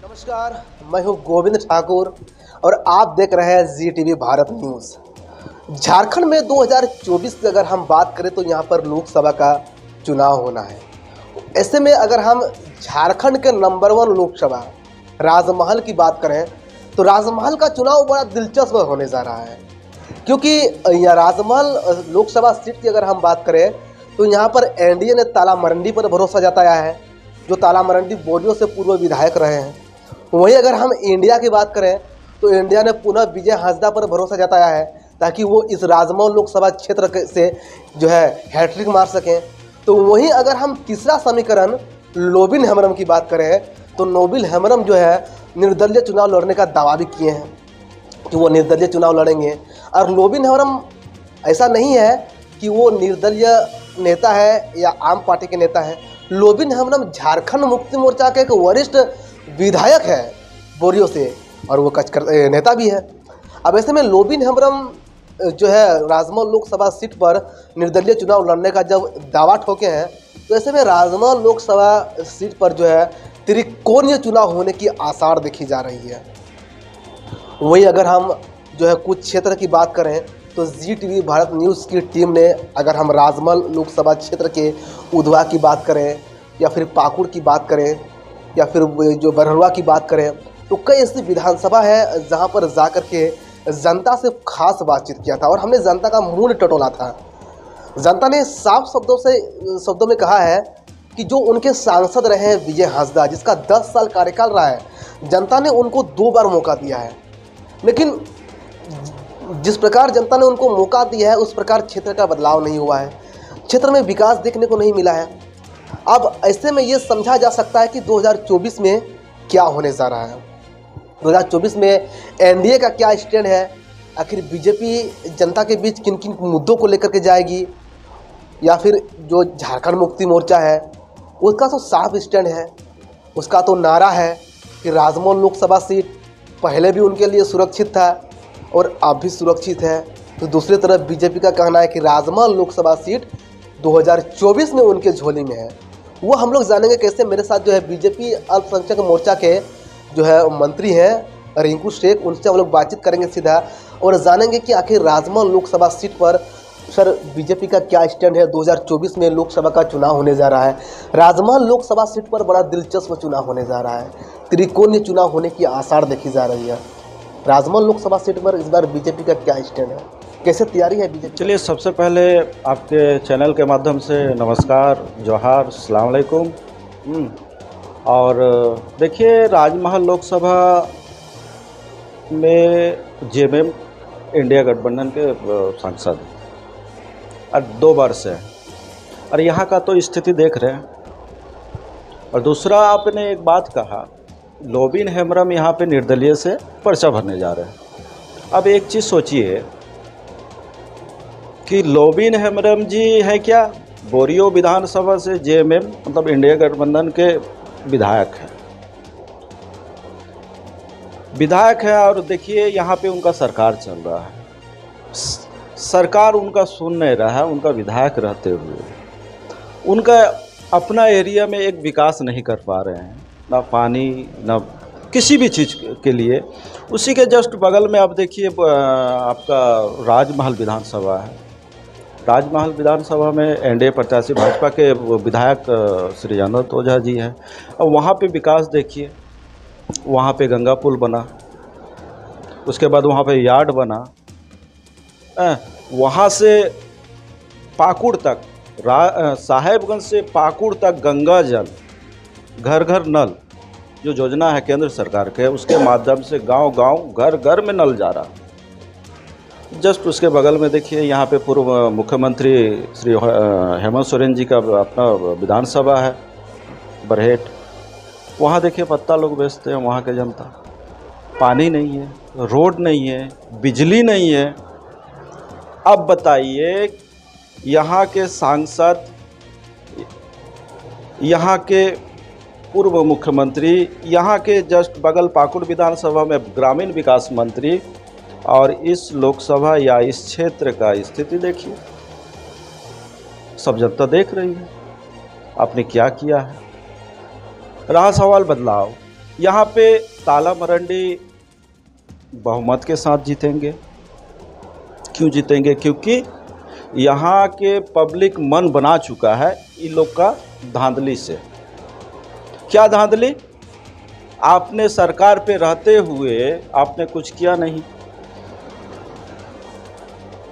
नमस्कार, मैं हूं गोविंद ठाकुर और आप देख रहे हैं जी टीवी भारत न्यूज़। झारखंड में 2024 की अगर हम बात करें तो यहां पर लोकसभा का चुनाव होना है। ऐसे में अगर हम झारखंड के नंबर 1 लोकसभा राजमहल की बात करें तो राजमहल का चुनाव बड़ा दिलचस्प होने जा रहा है, क्योंकि यह राजमहल लोकसभा सीट की अगर हम बात करें तो यहाँ पर एनडीए ने ताला मरंडी पर भरोसा जताया है, जो ताला मरंडी बोरियों से पूर्व विधायक रहे हैं। वहीं अगर हम इंडिया की बात करें तो इंडिया ने पुनः विजय हांसदा पर भरोसा जताया है ताकि वो इस राजमहल लोकसभा क्षेत्र से जो है हैट्रिक मार सकें। तो वहीं अगर हम तीसरा समीकरण लोबिन हेम्ब्रम की बात करें तो लोबिन हेम्ब्रम जो है निर्दलीय चुनाव लड़ने का दावा भी किए हैं कि वो निर्दलीय चुनाव लड़ेंगे। और लोबिन हेम्ब्रम ऐसा नहीं है कि वो निर्दलीय नेता है या आम पार्टी के नेता है। लोबिन हेम्ब्रम झारखंड मुक्ति मोर्चा के एक वरिष्ठ विधायक है बोरियो से, और वो नेता भी है। अब ऐसे में लोबिन हेम्ब्रम जो है राजमहल लोकसभा सीट पर निर्दलीय चुनाव लड़ने का जब दावा ठोके हैं, तो ऐसे में राजमहल लोकसभा सीट पर जो है त्रिकोणीय चुनाव होने की आसार देखी जा रही है। वहीं अगर हम जो है कुछ क्षेत्र की बात करें तो जी टीवी भारत न्यूज़ की टीम ने अगर हम राजमहल लोकसभा क्षेत्र के उधवा की बात करें या फिर पाकुड़ की बात करें या फिर जो बरहरुआ की बात करें तो कई ऐसी विधानसभा है जहां पर जाकर के जनता से खास बातचीत किया था और हमने जनता का मुंह टटोला था। जनता ने साफ शब्दों में कहा है कि जो उनके सांसद रहे हैं विजय हांसदा, जिसका 10 साल कार्यकाल रहा है, जनता ने उनको 2 बार मौका दिया है, लेकिन जिस प्रकार जनता ने उनको मौका दिया है उस प्रकार क्षेत्र का बदलाव नहीं हुआ है, क्षेत्र में विकास देखने को नहीं मिला है। अब ऐसे में ये समझा जा सकता है कि 2024 में क्या होने जा रहा है। 2024 में एनडीए का क्या स्टैंड है, आखिर बीजेपी जनता के बीच किन किन मुद्दों को लेकर के जाएगी, या फिर जो झारखंड मुक्ति मोर्चा है उसका तो साफ स्टैंड है, उसका तो नारा है कि राजमहल लोकसभा सीट पहले भी उनके लिए सुरक्षित था और अब भी सुरक्षित है। तो दूसरी तरफ बीजेपी का कहना है कि राजमहल लोकसभा सीट 2024 में उनके झोली में है। वो हम लोग जानेंगे कैसे। मेरे साथ जो है बीजेपी अल्पसंख्यक मोर्चा के जो है मंत्री हैं रिंकू शेख, उनसे हम लोग बातचीत करेंगे सीधा और जानेंगे कि आखिर राजमहल लोकसभा सीट पर सर बीजेपी का क्या स्टैंड है। 2024 में लोकसभा का चुनाव होने जा रहा है, राजमहल लोकसभा सीट पर बड़ा दिलचस्प चुनाव होने जा रहा है, त्रिकोणीय चुनाव होने की आसार देखी जा रही है। राजमहल लोकसभा सीट पर इस बार बीजेपी का क्या स्टैंड है, कैसे तैयारी है बीजेपी? चलिए, सबसे पहले आपके चैनल के माध्यम से नमस्कार, जोहार, अस्सलाम वालेकुम। और देखिए, राजमहल लोकसभा में जेएमएम इंडिया गठबंधन के सांसद और 2 बार से, और यहाँ का तो स्थिति देख रहे हैं। और दूसरा, आपने एक बात कहा, लोबिन हेम्ब्रम यहाँ पे निर्दलीय से पर्चा भरने जा रहे हैं। अब एक चीज़ सोचिए कि लोबिन हेम्ब्रम जी है क्या, बोरियो विधानसभा से जेएमएम मतलब इंडिया गठबंधन के विधायक है और देखिए यहाँ पे उनका सरकार चल रहा है। सरकार उनका सुन नहीं रहा है, उनका विधायक रहते हुए उनका अपना एरिया में एक विकास नहीं कर पा रहे हैं, ना पानी ना किसी भी चीज़ के लिए। उसी के जस्ट बगल में आप देखिए आपका राजमहल विधानसभा है। राजमहल विधानसभा में एनडीए प्रत्याशी भाजपा के विधायक श्री अनंत ओझा जी हैं। अब वहाँ पे विकास देखिए, वहाँ पे गंगा पुल बना, उसके बाद वहाँ पे यार्ड बना, वहाँ से पाकुड़ तक साहेबगंज से पाकुड़ तक गंगा जल घर घर नल जो योजना है केंद्र सरकार के, उसके माध्यम से गांव गांव घर घर में नल जा रहा। जस्ट उसके बगल में देखिए यहाँ पे पूर्व मुख्यमंत्री श्री हेमंत सोरेन जी का अपना विधानसभा है बरहेट। वहाँ देखिए पत्ता लोग बेचते हैं वहाँ के जनता। पानी नहीं है, रोड नहीं है, बिजली नहीं है। अब बताइए, यहाँ के सांसद, यहाँ के पूर्व मुख्यमंत्री, यहाँ के जस्ट बगल पाकुड़ विधानसभा में ग्रामीण विकास मंत्री, और इस लोकसभा या इस क्षेत्र का स्थिति देखिए, सब जनता देख रही है आपने क्या किया है। रहा सवाल बदलाव, यहाँ पे ताला मरंडी बहुमत के साथ जीतेंगे। क्यों जीतेंगे? क्योंकि यहाँ के पब्लिक मन बना चुका है इन लोग का धांधली से। क्या धांधली? आपने सरकार पे रहते हुए आपने कुछ किया नहीं।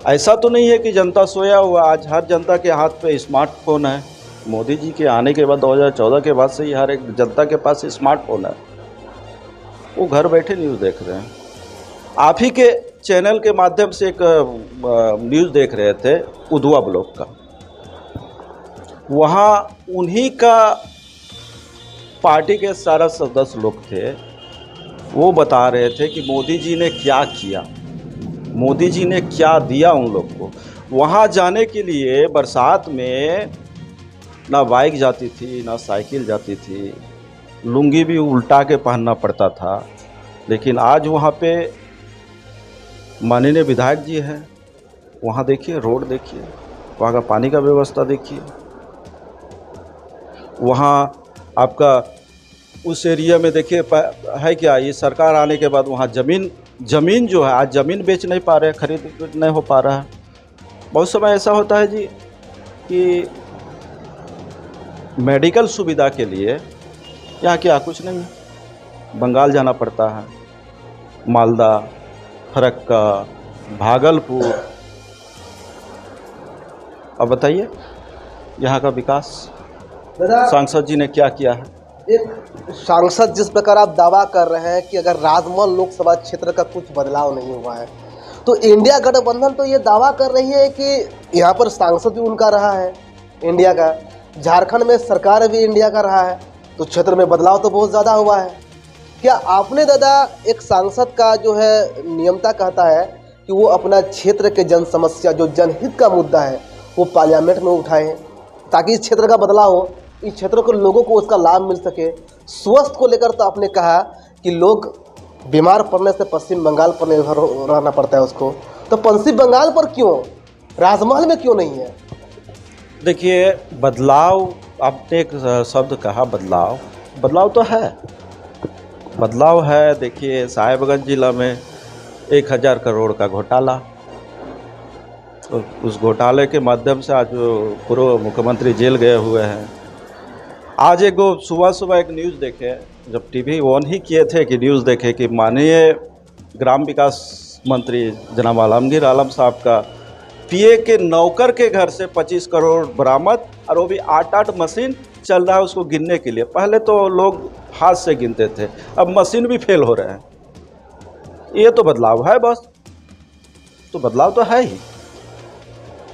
ऐसा तो नहीं है कि जनता सोया हुआ, आज हर जनता के हाथ पे स्मार्टफोन है। मोदी जी के आने के बाद 2014 के बाद से ही हर एक जनता के पास स्मार्टफोन है। वो घर बैठे न्यूज़ देख रहे हैं। आप ही के चैनल के माध्यम से एक न्यूज़ देख रहे थे उधवा ब्लॉक का। वहाँ उन्हीं का पार्टी के सारा सदस्य लोग थे, वो बता रहे थे कि मोदी जी ने क्या किया, मोदी जी ने क्या दिया उन लोग को। वहाँ जाने के लिए बरसात में ना बाइक जाती थी ना साइकिल जाती थी, लुंगी भी उल्टा के पहनना पड़ता था। लेकिन आज वहाँ पे माननीय विधायक जी हैं, वहाँ देखिए रोड देखिए, वहाँ का पानी का व्यवस्था देखिए, वहाँ आपका उस एरिया में देखिए है क्या। ये सरकार आने के बाद वहाँ ज़मीन जो है, आज ज़मीन बेच नहीं पा रहे, खरीद नहीं हो पा रहा है। बहुत समय ऐसा होता है जी कि मेडिकल सुविधा के लिए यहाँ क्या कुछ नहीं है, बंगाल जाना पड़ता है, मालदा, फरक्का, भागलपुर। अब बताइए यहाँ का विकास सांसद जी ने क्या किया है? एक सांसद जिस प्रकार आप दावा कर रहे हैं कि अगर राजमहल लोकसभा क्षेत्र का कुछ बदलाव नहीं हुआ है, तो इंडिया गठबंधन तो ये दावा कर रही है कि यहाँ पर सांसद भी उनका रहा है इंडिया का, झारखंड में सरकार भी इंडिया का रहा है, तो क्षेत्र में बदलाव तो बहुत ज़्यादा हुआ है। क्या आपने दादा एक सांसद का जो है नियमता कहता है कि वो अपना क्षेत्र के जन समस्या जो जनहित का मुद्दा है वो पार्लियामेंट में उठाएं, ताकि इस क्षेत्र का बदलाव हो, इस क्षेत्र के लोगों को उसका लाभ मिल सके। स्वास्थ्य को लेकर तो आपने कहा कि लोग बीमार पड़ने से पश्चिम बंगाल पर निर्भर रहना पड़ता है उसको, तो पश्चिम बंगाल पर क्यों, राजमहल में क्यों नहीं है? देखिए बदलाव, आपने एक शब्द कहा बदलाव, बदलाव तो है, बदलाव है। देखिए साहेबगंज जिला में 1000 करोड़ का घोटाला, तो उस घोटाले के माध्यम से आज पूर्व मुख्यमंत्री जेल गए हुए हैं। आज एक सुबह एक न्यूज़ देखे, जब टीवी ऑन ही किए थे कि न्यूज़ देखे कि माननीय ग्राम विकास मंत्री जनाब आलमगीर आलम साहब का पीए के नौकर के घर से 25 करोड़ बरामद, और वो भी 8 मशीन चल रहा है उसको गिनने के लिए। पहले तो लोग हाथ से गिनते थे, अब मशीन भी फेल हो रहे हैं। ये तो बदलाव है, बस तो बदलाव तो है ही।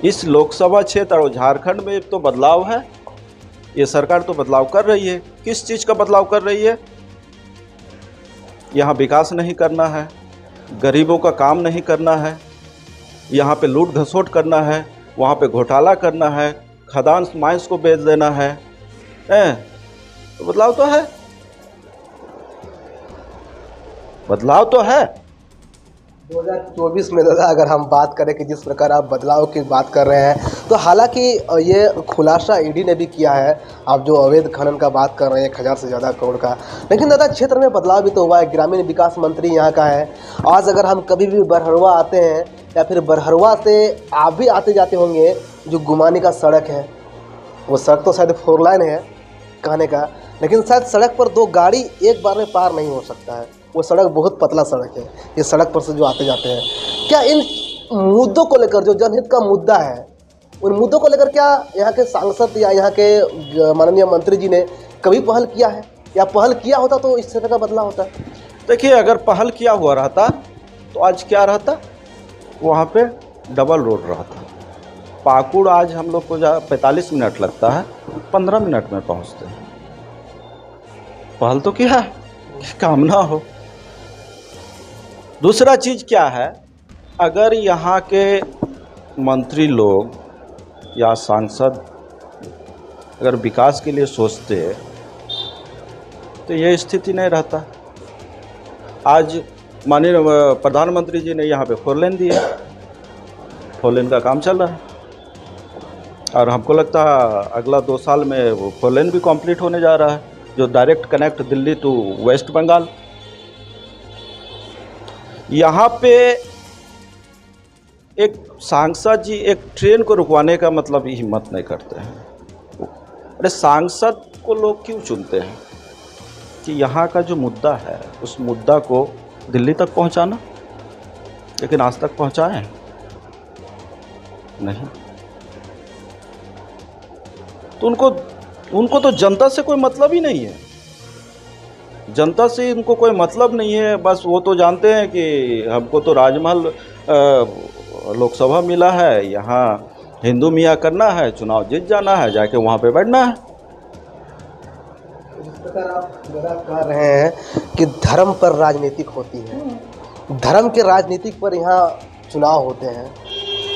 इस लोकसभा क्षेत्र और झारखंड में तो बदलाव है। ये सरकार तो बदलाव कर रही है। किस चीज़ का बदलाव कर रही है? यहाँ विकास नहीं करना है, गरीबों का काम नहीं करना है, यहाँ पे लूट घसोट करना है, वहाँ पे घोटाला करना है, खदान माइंस को बेच देना है। तो बदलाव तो है, बदलाव तो है। 2024 में दादा अगर हम बात करें कि जिस प्रकार आप बदलाव की बात कर रहे हैं, तो हालांकि ये खुलासा ईडी ने भी किया है, आप जो अवैध खनन का बात कर रहे हैं 1000 से ज़्यादा करोड़ का, लेकिन दादा क्षेत्र में बदलाव भी तो हुआ है। ग्रामीण विकास मंत्री यहाँ का है। आज अगर हम कभी भी बरहरवा आते हैं या फिर बरहरवा से आप भी आते जाते होंगे, जो गुमानी का सड़क है, वो सड़क तो शायद 4 लाइन है कहने का, लेकिन शायद सड़क पर 2 गाड़ी एक बार में पार नहीं हो सकता है। वो सड़क बहुत पतला सड़क है। ये सड़क पर से जो आते जाते हैं, क्या इन मुद्दों को लेकर जो जनहित का मुद्दा है, उन मुद्दों को लेकर क्या यहाँ के सांसद या यहाँ के माननीय मंत्री जी ने कभी पहल किया है, या पहल किया होता तो इस तरह का बदलाव होता? देखिए अगर पहल किया हुआ रहता तो आज क्या रहता, वहाँ पे डबल रोड रहता। पाकुड़ आज हम लोग को 45 मिनट लगता है, 15 मिनट में पहुँचते हैं। पहल तो क्या है कि काम ना हो। दूसरा चीज़ क्या है, अगर यहाँ के मंत्री लोग या सांसद अगर विकास के लिए सोचते तो ये स्थिति नहीं रहता। आज माननीय प्रधानमंत्री जी ने यहाँ पे 4 लेन दिए, 4 लेन का काम चल रहा है, और हमको लगता है अगला 2 साल में वो 4 लेन भी कंप्लीट होने जा रहा है। जो direct connect Delhi to West Bengal. यहाँ पे एक सांसद जी एक ट्रेन को रुकवाने का मतलब ही हिम्मत नहीं करते हैं। अरे सांसद को लोग क्यों चुनते हैं कि यहाँ का जो मुद्दा है उस मुद्दा को दिल्ली तक पहुँचाना, लेकिन आज तक पहुँचाए नहीं। तो उनको तो जनता से कोई मतलब ही नहीं है, जनता से इनको कोई मतलब नहीं है। बस वो तो जानते हैं कि हमको तो राजमहल लोकसभा मिला है, यहाँ हिंदू मियाँ करना है, चुनाव जीत जाना है, जाके वहाँ पे बैठना है। जिस प्रकार आप कह रहे हैं कि धर्म पर राजनीतिक होती है, धर्म के राजनीतिक पर यहाँ चुनाव होते हैं,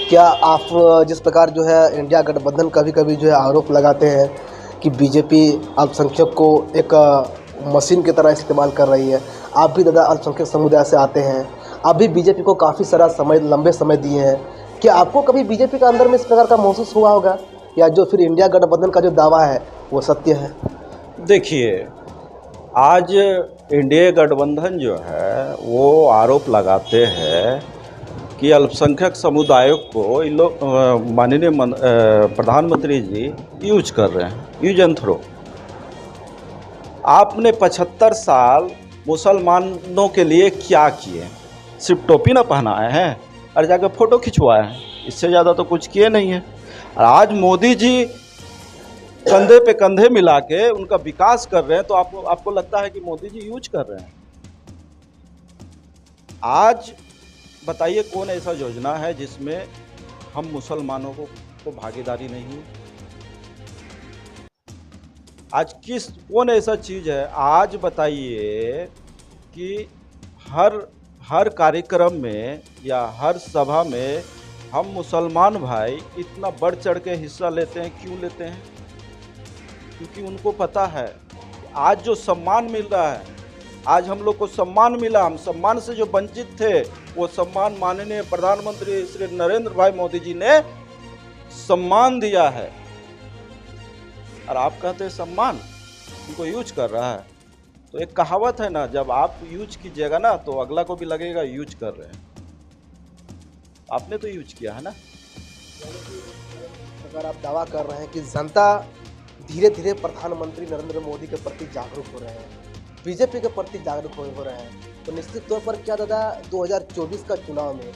क्या आप जिस प्रकार जो है इंडिया गठबंधन कभी कभी जो है आरोप लगाते हैं कि बीजेपी अल्पसंख्यक को एक मशीन की तरह इस्तेमाल कर रही है, आप भी दादा अल्पसंख्यक समुदाय से आते हैं, आप भी बीजेपी को काफ़ी सारा समय लंबे समय दिए हैं, क्या आपको कभी बीजेपी का अंदर में इस प्रकार का महसूस हुआ होगा, या जो फिर इंडिया गठबंधन का जो दावा है वो सत्य है? देखिए, आज इंडिया गठबंधन जो है वो आरोप लगाते हैं कि अल्पसंख्यक समुदायों को इन लोग माननीय प्रधानमंत्री जी यूज कर रहे हैं, यूज एंड थ्रो। आपने 75 साल मुसलमानों के लिए क्या किए? सिर्फ टोपी ना पहनाए हैं और जाकर फ़ोटो खिंचवाए हैं, इससे ज़्यादा तो कुछ किए नहीं हैं। और आज मोदी जी कंधे पे कंधे मिला के उनका विकास कर रहे हैं, तो आपको लगता है कि मोदी जी यूज कर रहे हैं? आज बताइए कौन ऐसा योजना है जिसमें हम मुसलमानों को भागीदारी नहीं है? आज कौन ऐसा चीज़ है, आज बताइए कि हर कार्यक्रम में या हर सभा में हम मुसलमान भाई इतना बढ़ चढ़ के हिस्सा लेते हैं। क्यों लेते हैं? क्योंकि उनको पता है आज जो सम्मान मिल रहा है, आज हम लोग को सम्मान मिला, हम सम्मान से जो वंचित थे वो सम्मान माननीय प्रधानमंत्री श्री नरेंद्र भाई मोदी जी ने सम्मान दिया है। और आप कहते हैं सम्मान उनको यूज कर रहा है। तो एक कहावत है ना, जब आप यूज कीजिएगा ना तो अगला को भी लगेगा यूज कर रहे हैं। आपने तो यूज किया है ना। अगर आप दावा कर रहे हैं कि जनता धीरे धीरे प्रधानमंत्री नरेंद्र मोदी के प्रति जागरूक हो रहे हैं, बीजेपी के प्रति जागरूक हो रहे हैं, तो निश्चित तौर पर क्या दादा 2024 का चुनाव में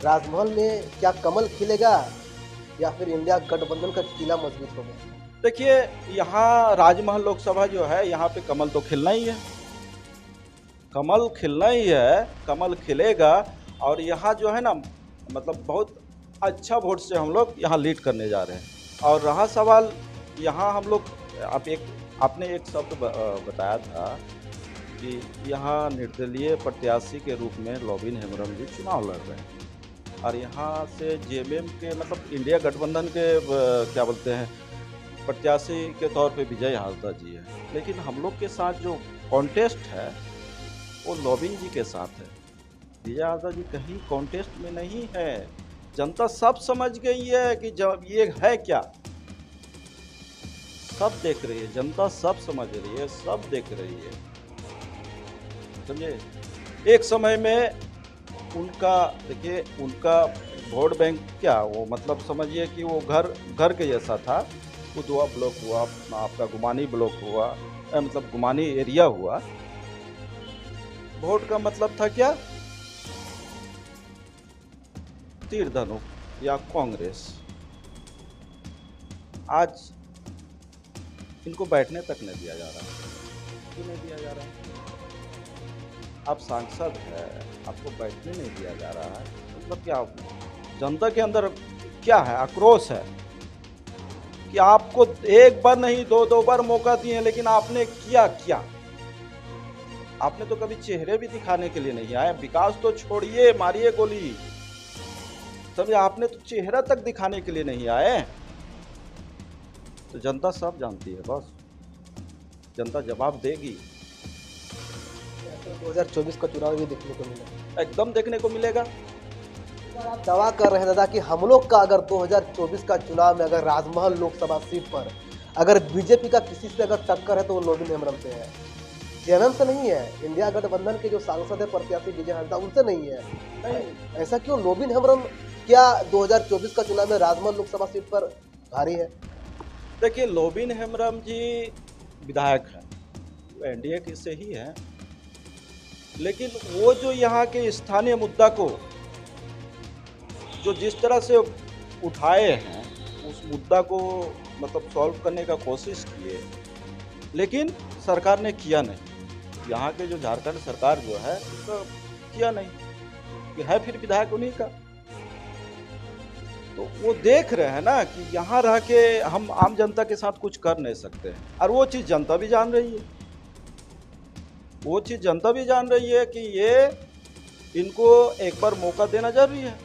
राजमहल में क्या कमल खिलेगा या फिर इंडिया गठबंधन का किला मजबूत होगा? देखिए, यहाँ राजमहल लोकसभा जो है यहाँ पे कमल तो खिलना ही है, कमल खिलना ही है, कमल खिलेगा। और यहाँ जो है ना, मतलब बहुत अच्छा वोट से हम लोग यहाँ लीड करने जा रहे हैं। और रहा सवाल यहाँ हम लोग, आपने एक शब्द बताया था कि यहाँ निर्दलीय प्रत्याशी के रूप में लोबिन हेम्ब्रम जी चुनाव लड़ रहे हैं और यहाँ से जेएमएम के मतलब इंडिया गठबंधन के क्या बोलते हैं प्रत्याशी के तौर पे विजय हाजदा जी है। लेकिन हम लोग के साथ जो कॉन्टेस्ट है वो लोबिन जी के साथ है। विजय हाजदा जी कहीं कॉन्टेस्ट में नहीं है। जनता सब समझ गई है कि जब ये है क्या, सब देख रही है, जनता सब समझ रही है, सब देख रही है, समझे। एक समय में उनका, देखिए उनका वोट बैंक क्या, वो मतलब समझिए कि वो घर के जैसा था। कुदवा ब्लॉक हुआ, आपका गुमानी ब्लॉक हुआ, मतलब गुमानी एरिया हुआ। वोट का मतलब था क्या, तीर धनुक या कांग्रेस। आज इनको बैठने तक नहीं दिया जा रहा है। क्यों नहीं दिया जा रहा है? आप सांसद है, आपको बैठने नहीं दिया जा रहा है, मतलब क्या जनता के अंदर क्या है, आक्रोश है कि आपको एक बार नहीं दो बार मौका दिए, लेकिन आपने किया क्या? आपने तो कभी चेहरे भी दिखाने के लिए नहीं आए। विकास तो छोड़िए, मारिए गोली, समझे। आपने तो चेहरा तक दिखाने के लिए नहीं आए। तो जनता सब जानती है, बस जनता जवाब देगी। 2024 का चुनाव भी देखने को मिलेगा, एकदम देखने को मिलेगा। आप दावा कर रहे हैं दादा कि हम लोग का अगर 2024 का चुनाव में अगर राजमहल लोकसभा सीट पर अगर बीजेपी का किसी से अगर टक्कर है तो वो नवीन हेम्ब्रम से है, जेएमएम से नहीं है। इंडिया गठबंधन के जो सांसद है प्रत्याशी विजय हांसदा उनसे नहीं है। नहीं, ऐसा क्यों? नवीन हेम्ब्रम क्या 2024 का चुनाव में राजमहल लोकसभा सीट पर भारी है? देखिए, नवीन हेम्ब्रम जी विधायक हैं, वो एनडीए के से ही हैं, लेकिन वो जो यहाँ के स्थानीय मुद्दा को जो जिस तरह से उठाए हैं, उस मुद्दा को मतलब सॉल्व करने का कोशिश किए, लेकिन सरकार ने किया नहीं। यहाँ के जो झारखंड सरकार जो है उसका किया नहीं, कि है फिर विधायक उन्हीं का। तो वो देख रहे हैं ना कि यहाँ रह के हम आम जनता के साथ कुछ कर नहीं सकते हैं, और वो चीज़ जनता भी जान रही है। वो चीज़ जनता भी जान रही है कि ये इनको एक बार मौका देना जरूरी है।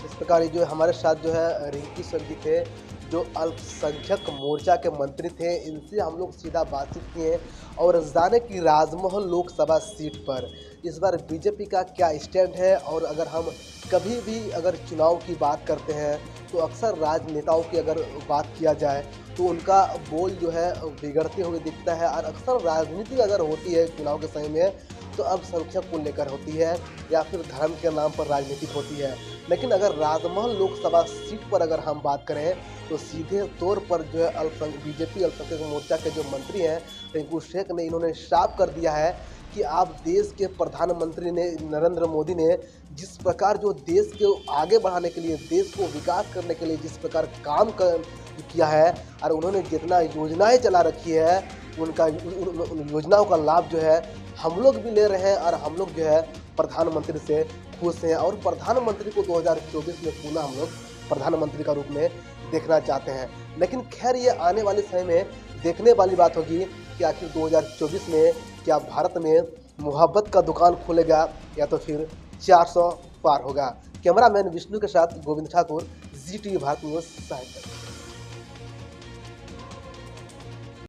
इस प्रकार जो हमारे साथ जो है रिंकी सर जी थे, जो अल्पसंख्यक मोर्चा के मंत्री थे, इनसे हम लोग सीधा बातचीत किए और जाने की राजमहल लोकसभा सीट पर इस बार बीजेपी का क्या स्टैंड है। और अगर हम कभी भी अगर चुनाव की बात करते हैं तो अक्सर राजनेताओं की अगर बात किया जाए तो उनका बोल जो है बिगड़ते हुए दिखता है, और अक्सर राजनीति अगर होती है चुनाव के समय में तो अल्पसंख्यक को लेकर होती है या फिर धर्म के नाम पर राजनीति होती है। लेकिन अगर राजमहल लोकसभा सीट पर अगर हम बात करें तो सीधे तौर पर जो है बीजेपी अल्पसंख्यक मोर्चा के जो मंत्री हैं रिंकू शेख ने इन्होंने साफ कर दिया है कि आप देश के प्रधानमंत्री ने नरेंद्र मोदी ने जिस प्रकार जो देश के आगे बढ़ाने के लिए, देश को विकास करने के लिए जिस प्रकार काम किया है और उन्होंने जितना योजनाएं चला रखी है उनका उन योजनाओं का लाभ जो है हम लोग भी ले रहे हैं और हम लोग जो है प्रधानमंत्री से खुश हैं और प्रधानमंत्री को 2024 में पुनः हम लोग प्रधानमंत्री का रूप में देखना चाहते हैं। लेकिन खैर ये आने वाले समय में देखने वाली बात होगी कि आखिर 2024 में क्या भारत में मोहब्बत का दुकान खुलेगा या तो फिर 400 पार होगा। कैमरामैन विष्णु के साथ गोविंद ठाकुर, ZTV भारत न्यूज़, साहित्य।